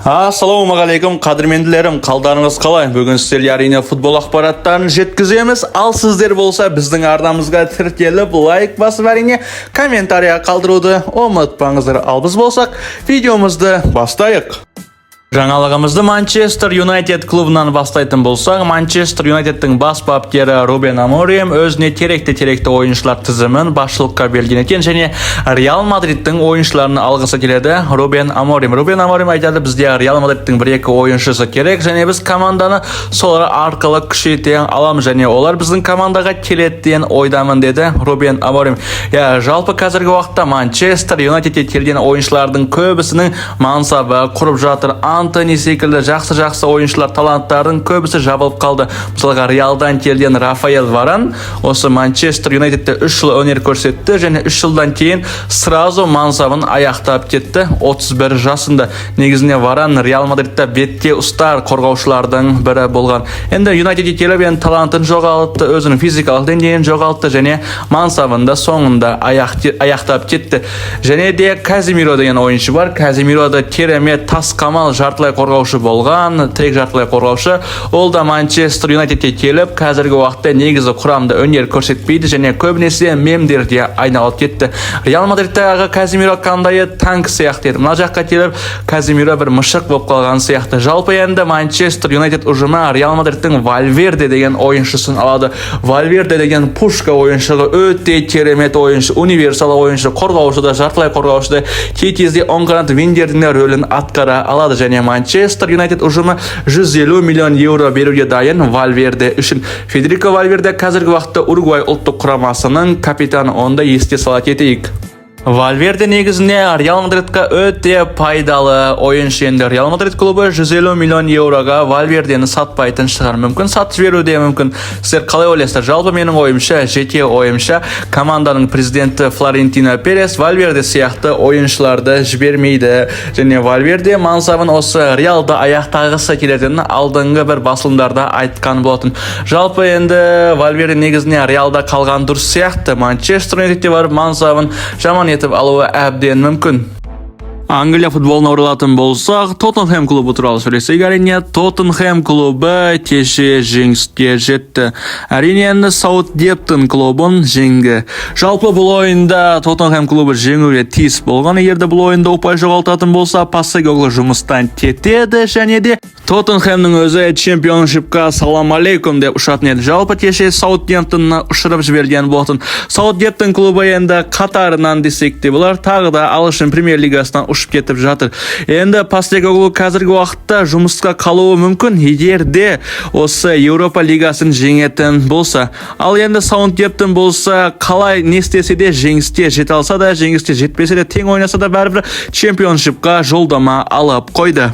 Ассалаумағалейкум, қадірменділерім, қалдарыңыз қалай? Бүгін сіздерге әрине футбол ақпараттарын жеткіземіз. Ал сіздер болса біздің арнамызға тіркеліп, лайк басып әрине комментария қалдыруды ұмытпаңыздар. Ал біз болсақ, видеомызды бастайық. Жаңалығымызды Манчестер Юнайтед клубынан бастайтын болсақ, Манчестер Юнайтедтің бас бапкері Рубен Аморим өзіне теректі ойыншылар тізімін басшылыққа берген екен, және Реал Мадридтің ойыншыларын алғысы келеді. Рубен Аморим айтады, бізде Реал Мадридтің 1-2 ойыншысы керек, және біз команданы солар арқылы күшейте аламыз, және олар біздің командаға келетін ойдамын, деді Рубен Аморим. Жалпы қазіргі уақытта Манчестер Юнайтедте келген ойыншылардың көбісінің мансабы құрып жатыр. Антони секілді жақсы ойыншылар таланттардың көбісі жабылып қалды. Мысалға Реалдан келген Рафаэл Варан осы Манчестер Юнайтедте 3 жыл өнер көрсетті, және 3 жылдан кейін сразу мансабын аяқтап кетті 31 жасында. Негізіне Варан Реал Мадридта бетте ұстар қорғаушылардың бірі болған. Енді Юнайтедке келіп талантын жоғалтты, өзінің физикалық деңгейін жоғалтты, және мансабында соңында аяқтап кетті. Және де Казимиро деген ойыншы бар. Казимирода керемет тас қамал жартылай қорғаушы болған, тірек жартылай қорғаушы. Ол да Манчестер Юнайтедке келіп, қазіргі уақытта негізі құрамда өнер көрсетпейді, және көбінесе мемдерге айналып кетті. Реал Мадридтағы Казимиро қандайы танк сияқты еді. Мына жаққа келіп, Казимиро бір мышық болып қалған сияқты. Жалпы енді Манчестер Юнайтед ұжымы Реал Мадридтің Вальверде деген ойыншысын алады. Вальверде деген пушка ойыншығы, өте керемет ойыншы, универсал ойыншы, қорғаушы да, жартылай қорғаушы да, кей-кезде оң қанат вингердің рөлін атқара алады, және Манчестер Юнайтед ұжымы 150 миллион евро беруге дайын Вальверде үшін. Федерико Вальверде қазіргі уақытта Уругвай ұлттық құрамасының капитаны, онда есте сала кетейік. Вальверде негізіне Реал Мадридқа өте пайдалы ойыншы. Енді Реал Мадрид клубы 150 миллион евроға Вальвердені сатпайтын шығар, мүмкін сатып жіберуде мүмкін. Сіздер қалай ойлайсыздар? Жалпы менің ойымша, жеке ойымша, команданың президенті Флорентино Перес Вальверде сияқты ойыншыларды жібермейді, және Вальверде мансабын осы Реалда аяқтағысы келетінін алдыңғы бір басылымдарда айтқан болатын. Жалпы енді Вальверде негізіне Реалда қалған дұрыс сияқты. Манчестер Юнайтедте барып мансабын жаман етіп алуы әбден мүмкін. Англия футболына оралатын болсақ, Тоттенхэм клубы туралы сөйлесек, әрине Тоттенхэм клубы кеше жеңіске жетті. Әрине енді Саутгемптон клубын жеңді. Жалпы бұл ойында Тоттенхэм клубы жеңуге тиіс болған. Егерде бұл ойында ұпай жоғалтатын болса, Пассеголы жұмыстан кетеді, және де Тоттенхэмнің өзі чемпионшипқа салам алейкум деп ұшатын еді. Жалпы кеше Саутгемптонны ұшырып жіберген болатын. Саутгемптон клубы енді қатарынан десек те болар, тағы да ағылшын премьер лигасынан ұшып кетіп жатыр. Енді Пассеголы қазіргі уақытта жұмысқа қалуы мүмкін, егерде осы Еуропа лигасын жеңетін болса. Ал енді Саутгемптон болса, қалай не істесе де жеңіске жете алса да, жеңіске жетпесе де, тең ойнаса да бәрібір чемпионшипқа жолдама алып қойды.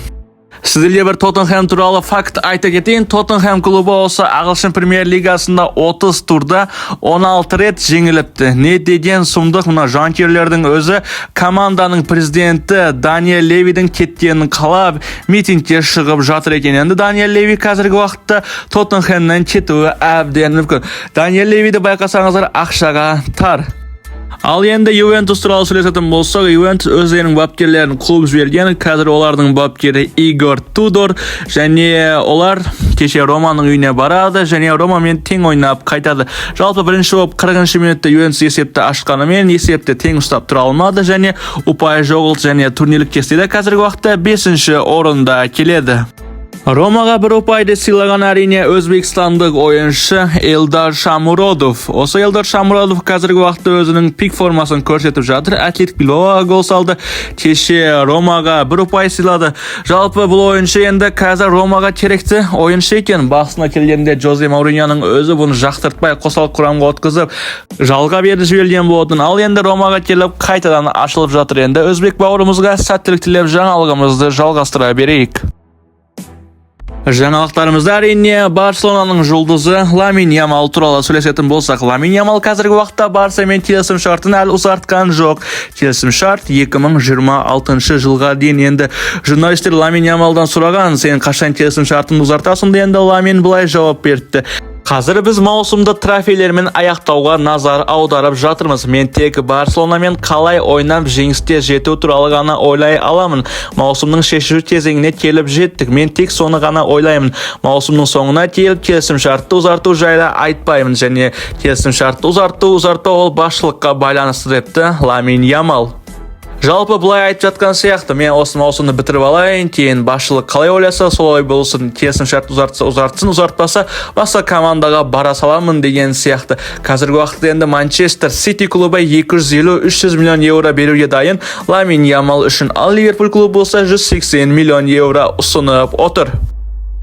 Сіздерге бір Тоттенхэм туралы факт айта кетейін. Тоттенхэм клубы осы ағылшын премьер лигасында 30 турда 16 рет жеңіліпті. Не деген сұмдық, мына жанкүйерлердің өзі команданың президенті Даниэль Левидің кеткенін қалап митингке шығып жатыр екен. Енді Даниэль Леви қазіргі уақытта Тоттенхэмнен кетуі әбден мүмкін. Даниэль Левиді байқасаңыздар, ақшаға тар. Ал енді Ювентус туралы сөйлесетін болсақ, Ювентус өздерінің бапкерлерін клуб жіберген. Қазір олардың бапкері Игор Тудор, және олар кеше Романың үйіне барады, және Ромамен тең ойнап қайтады. Жалпы бірінші болып 40-шы минутта Ювентус есепті ашқанымен есепті тең ұстап тұра алмады, және ұпай жоғалды, және турнирлік кестеде қазіргі уақытта 5-ші орында келеді. Ромаға бір ұпайды сыйлаған әрине өзбекстандық ойыншы Элдар Шамуродов. Осы Элдар Шамуродов қазіргі уақытта өзінің пик формасын көрсетіп жатыр. Атлетик Билбаоға гол салды. Кеше Ромаға бір ұпай сыйлады. Жалпы бұл ойыншы енді қазір Ромаға керекті ойыншы екен. Басына келгенде Жозе Мауриньоның өзі бұны жақтыртпай қосалық құрамға өткізіп жалға беріп жіберген болатын. Ал енді Ромаға келіп қайтадан ашылып жатыр. Енді өзбек бауырымызға сәттілік тілеп жаңалығымызды жалғастыра берейік. Жаңалықтарымызда әрине Барселонаның жұлдызы Ламин Ямал туралы сөйлесетін болсақ, Ламин Ямал қазіргі уақытта Барсамен келісім шартын әлі ұзартқан жоқ. Келісім шарт 2026 жылға дейін. Енді журналистер Ламин Ямалдан сұраған, сен қашан келісім шартын ұзартасың, енді Ламин былай жауап берді. Қазір біз маусымда трофейлермен аяқтауға назар аударып жатырмыз. Мен тек Барселонамен қалай ойнап жеңіске жету туралы ғана ойлай аламын. Маусымның шешуші кезеңіне келіп жеттік. Мен тек соны ғана ойлаймын. Маусымның соңына келіп келісімшартты ұзарту жайлы айтпаймын, және келісімшартты ұзарту ол басшылыққа байланысты депті Ламин Ямал. Жалпы былай айтып жатқан сияқты, мен осы маусымды бітіріп алайын, кейін басшылық қалай ойласа солай болсын, келісімшарт ұзартса ұзартсын, ұзартпаса басқа командаға бара саламын деген сияқты. Қазіргі уақытта енді Манчестер Сити клубы 250-300 миллион евро беруге дайын Ламин Ямал үшін, ал Ливерпуль клубы болса 180 миллион евро ұсынып отыр.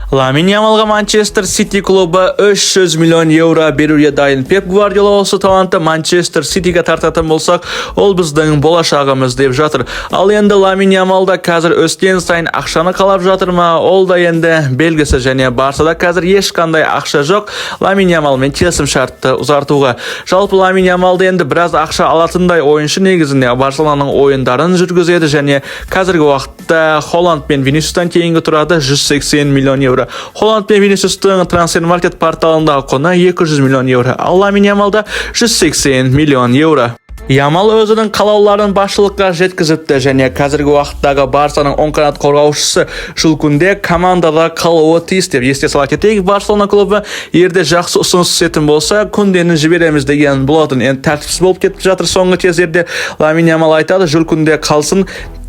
Ламин Ямалға Манчестер Сити клубы 300 миллион евро беруге дайын. Пеп Гвардиола осы талантты Манчестер Ситиге тартатын болсақ, ол біздің болашағымыз деп жатыр. Ал енді Ламин Ямалда қазір өскен сайын ақшаны қалап жатыр ма? Ол да енді белгісі, және Барсада қазір ешқандай ақша жоқ Ламин Ямалмен келісімшартты ұзартуға. Жалпы Ламин Ямалды енді біраз ақша алатындай ойыншы, негізінде Барселонаның ойындарын жүргізеді, және қазіргі уақытта Холланд пен Винисиустан кейінгі тұрады 180 миллион евро. Холланд пен Винисиустың трансфермаркет порталындағы құны 200 миллион евро, ал Ламин Ямалда 180 миллион евро. Ямал өзінің қалауларын басшылыққа жеткізіпті, және қазіргі уақыттағы Барсаның оң қанат қорғаушысы жыл күнде командада қалуы тиіс деп есте сала кетейік. Барселона клубы ерде жақсы ұсыныс түсетін болса, күндені жібереміз деген болатын. Енді тәртіпсіз болып кетіп жатыр соңғы кездерде. Ламин Ямал айтады, жыл күнде қалсын.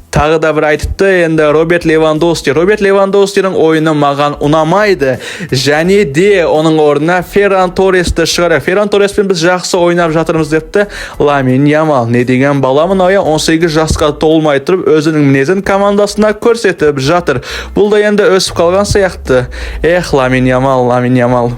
Тағы да бір айтыпты, енді Роберт Левандовскийдің ойыны маған ұнамайды, және де оның орнына Ферран Торресті шығарайық. Ферран Торреспен біз жақсы ойнап жатырмыз депті Ламин Ямал. Не деген бала мынау, 18 жасқа толмай тұрып өзінің мінезін командасына көрсетіп жатыр. Бұл да енді өсіп қалған сияқты. Ламин Ямал.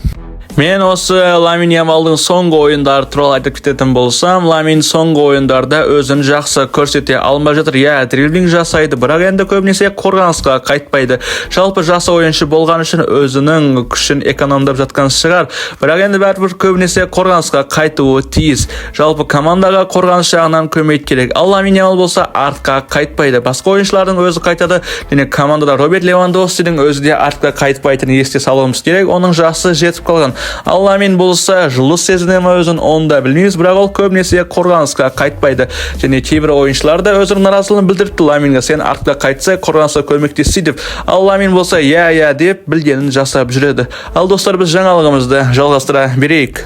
Мен осы Ламин Ямалдың соңғы ойындары туралы айтып кететін болсам, Ламин соңғы ойындарда өзін жақсы көрсете алмай жатыр. Дриблинг жасайды, бірақ енді көбінесе қорғанысқа қайтпайды. Жалпы жасы ойыншы болған үшін өзінің күшін экономдап жатқан шығар, бірақ енді бәрібір көбінесе қорғанысқа қайтуы тиіс. Жалпы командаға қорғаныс жағынан көмек керек. Ал Ламин Ямал болса артқа қайтпайды. Басқа ойыншылардың өзі қайтады, және командада Роберт Левандовскийдің өзі де артқа қайтпайтынын есте салуымыз керек. Оның жасы жетіп қалған. Ал Ламин болса жұлдыз сезіне ме өзін, оны да білмейміз, бірақ ол көбінесе қорғанысқа қайтпайды. Және кейбір ойыншылар да өзінің наразылығын білдіріпті Ламинге, сен артқа қайтса қорғанысқа көмектессе деп. Ал Ламин болса я деп білгенін жасап жүреді. Ал достар, біз жаңалығымызды жалғастыра берейік.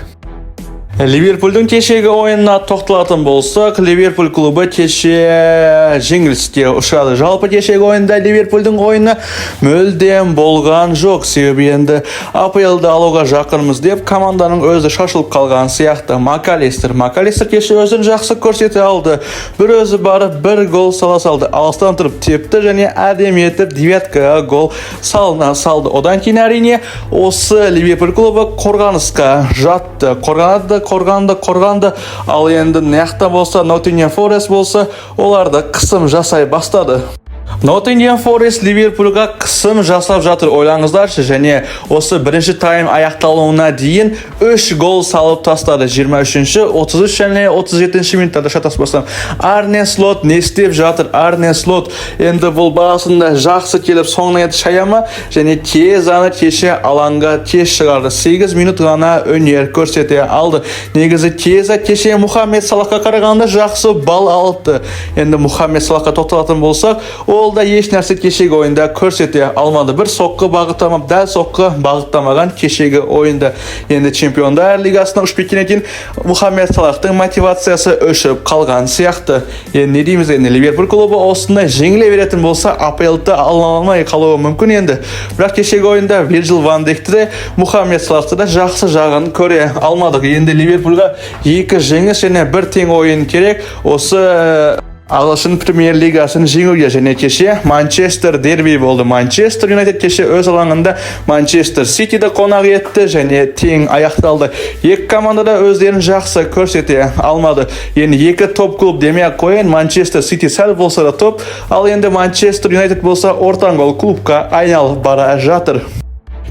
Ливерпульдің кешегі ойынына тоқталатын болсақ, Ливерпуль клубы кеше жеңіліске ұшырады. Жалпы кешегі ойында Ливерпульдің ойыны мүлдем болған жоқ. Себебі енді АПЛ-ды алуға жақынмыз деп команданың өзі шашылып қалған сияқты. Макалистер кеше өзін жақсы көрсете алды. Бір өзі барып бір гол сала салды. Алыстан тұрып тепті, және әдемі етіп девяткаға гол салды. Одан кейін әрине осы Ливерпуль клубы қорғанысқа жатты. Қорғанды, ал енді неқта болса, Ноттингем Форест болса, оларды қысым жасай бастады. Ноттингем Форест Ливерпульға қысым жасап жатыр, ойлаңыздаршы, және осы бірінші тайм аяқталуына дейін 3 гол салып тастады. 23-ші, 33 және 37-ші минуттарда шатаспасам. Арне Слот не істеп жатыр? Арне Слот енді бұл басында жақсы келіп соңына шаяма, және кеше алаңға тез шығарды. 8 минут ғана өнер көрсете алды. Негізі кеше Мұхаммед Салахқа қарағанда жақсы бал алыпты. Енді Мұхаммед Салахқа тоқталатын болсақ, ол да еш нәрсе кешегі ойында көрсете алмады. Бір соққы бағыттамап, дәл соққы бағыттамаған кешегі ойында. Енді Чемпиондар лигасының ұшып кеткеннен кейін Мұхаммед Салахтың мотивациясы өшіп қалған сияқты. Енді не дейміз, енді Ливерпуль клубы осындай жеңіле беретін болса, АПЛ-ді ала алмай қалуы мүмкін енді. Бірақ кешегі ойында Вирджил ван Дайкті де, Мұхаммед Салахты да жақсы жағын көре алмадық. Енді Ливерпульға 2 жеңіс және 1 тең ойын керек. Осы Ағылшын премьер лигасын жеңуге, және кеше Манчестер дерби болды. Манчестер Юнайтед кеше өз алаңында Манчестер Ситиді қонақ етті, және тең аяқталды. Екі команда да өздерін жақсы көрсете алмады. Енді 2 топ клуб демей-ақ қояйын, Манчестер Сити сәл болса да топ, ал енді Манчестер Юнайтед болса ортаңғы клубқа айналып бара жатыр.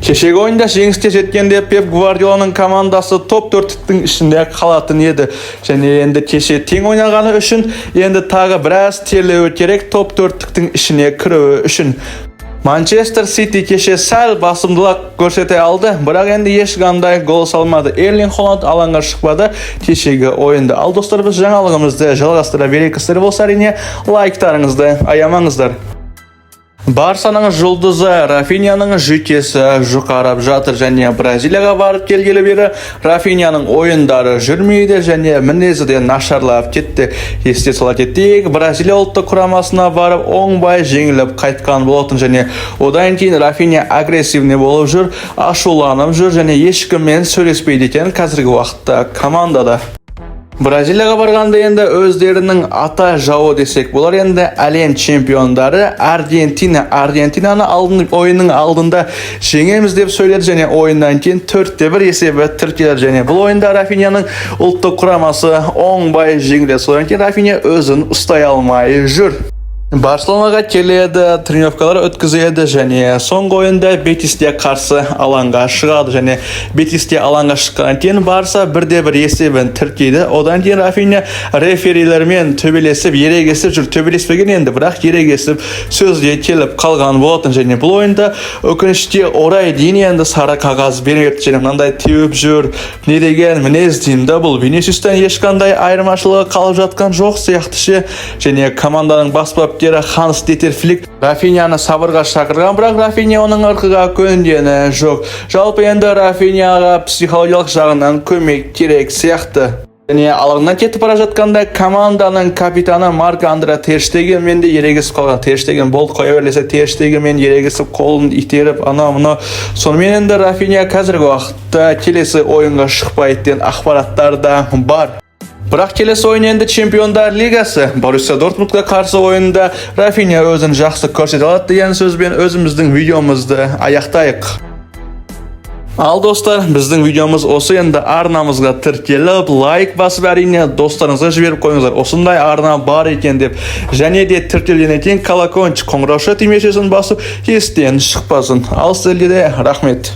Кешегі ойында жеңіске жеткенде Пеп Гвардиоланың командасы топ 4-тің ішінде қалатын еді. Және енді кеше тең ойнағаны үшін енді тағы біраз терлеуі керек топ 4-тің ішіне кіруі үшін. Manchester City kеше sal басымдылық көрсете алды, бірақ енді ешқандай гол салмады. Эрлинг Холланд алаңға шықпады кешегі ойында. Ал достар, біз жаңалығымызды жалғастыра берейік. Сіздер болса әрине лайктарыңызды аямаңыздар. Барсаның жұлдызы Рафиньяның жүйкесі жұқарып жатыр және Бразилияға барып келгелі бері Рафиньяның ойындары жүрмейді және мінезі де нашарлап кетті. Есте сала кетейік, Бразилия ұлттық құрамасына барып оңбай жеңіліп қайтқан болатын және одан кейін Рафинья агрессивный болып жүр, ашуланып жүр және ешкіммен сөйлеспейді екен қазіргі уақытта командада. Бразилияға барғанда енді өздерінің ата жауы десек болар, енді әлем чемпиондары Аргентинаны ойынның алдында жеңеміз деп сөйледі және ойыннан кейін 4-1 есебі тіркелді және бұл ойында Рафиньяның ұлттық құрамасы оңбай жеңілді. Содан кейін Рафинья өзін ұстай алмай жүр. Барселонаға келеді, тренировкалар өткізеді және соңғы ойында Бетисте қарсы алаңға шығады және Бетисте алаңға шыққан кейін Барса 1-1 есебін тіркейді. Одан кейін Рафинья реферилермен төбелесіп, ерегесіп жүр. Төбелеспеген енді, бірақ ерегесіп сөзге келіп қалған болатын және бұл ойында өкінішке орай дейін енді сары қағаз бермепті және мынандай теуіп жүр. Не деген мінез деймді, бұл Винисиустан ешқандай айырмашылығы қалып жатқан жоқ сияқты және команданың бас бапкері Ханс Дитер Флик Рафиньяны сабырға шақырған, бірақ Рафинья оның ырқыға көнгені жоқ. Жалпы енді Рафиньяға психологиялық жағынан көмек керек сияқты. Және алаңнан кетіп бара жатқанда команданың капитаны Марк Андре Тер Штегенмен де ерегісіп қалған. Тер Штеген болды қоя берлесе Тер Штегенмен ерегісіп қолын итеріп анау-мынау. Сонымен енді Рафинья қазіргі уақытта келесі ойынға шықпайды деген ақпараттар да бар. Бірақ келесі ойын енді Чемпиондар Лигасы Боруссия Дортмундқа қарсы ойында Рафинья өзін жақсы көрсете алады деген сөзбен өзіміздің видеомызды аяқтайық. Ал достар, біздің видеомыз осы, енді арнамызға тіркеліп, лайк басып әрине достарыңызға жіберіп қойыңыздар. Осындай арна бар екен деп. Және де тіркелгеннен кейін колокольчик қоңырауша түймешесін басып, естен шықпасын. Ал сіздерге де рахмет.